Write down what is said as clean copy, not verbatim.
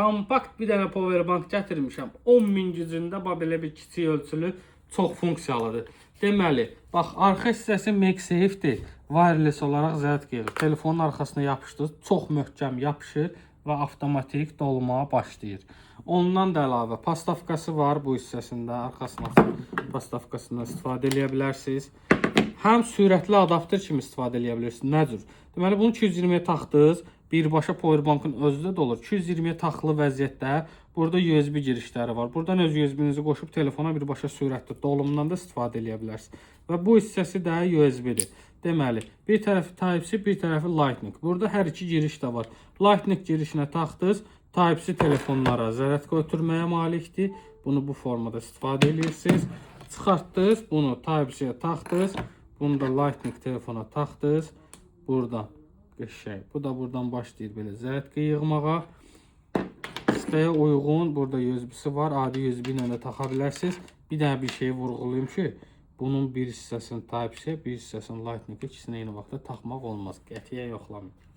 kompakt bir dənə powerbank gətirmişəm. 10.000 gücündə belə bir kiçik ölçülü, çox funksiyalıdır. Deməli, bax, arxa hissəsi MagSafe-dir. Wireless olaraq zərət gedir. Telefonun arxasına yapışdırır, çox möhkəm yapışır və avtomatik dolmağa başlayır. Ondan da əlavə pastavkası var bu hissəsində. Arxasına pastavkasından istifadə edə bilərsiniz. Həm sürətli adapter kimi istifadə edə bilirsiniz. Nə cür? Deməli, bunu 220-yə taxdınız. Birbaşa powerbankın özü də olur. 220-yə taxılı vəziyyətdə burada USB girişləri var. Buradan öz USB-nizi qoşub telefona birbaşa sürətli dolumdan da istifadə edə bilərsiniz. Və bu hissəsi də USB-dir. Deməli, bir tərəfi Type-C, bir tərəfi Lightning. Burada hər iki giriş də var. Lightning girişinə taxdınız, Type-C telefonlara zərət götürməyə malikdir. Bunu bu formada istifadə edirsiniz. Çıxartdınız, bunu Type-C-yə taxdınız. Bunu da Lightning telefona taxdınız. Buradan bu da buradan başlayır belə zərətqi yığmağa. İstəyə uyğun burada USB-si var. Adi USB ilə də taxa bilərsiniz. Bir dənə bir şeyi vurğulayım ki, bunun bir hissəsini Type-C, bir hissəsini Lightning, ikisini eyni vaxtda taxmaq olmaz. Qətiyyən yoxlamayın.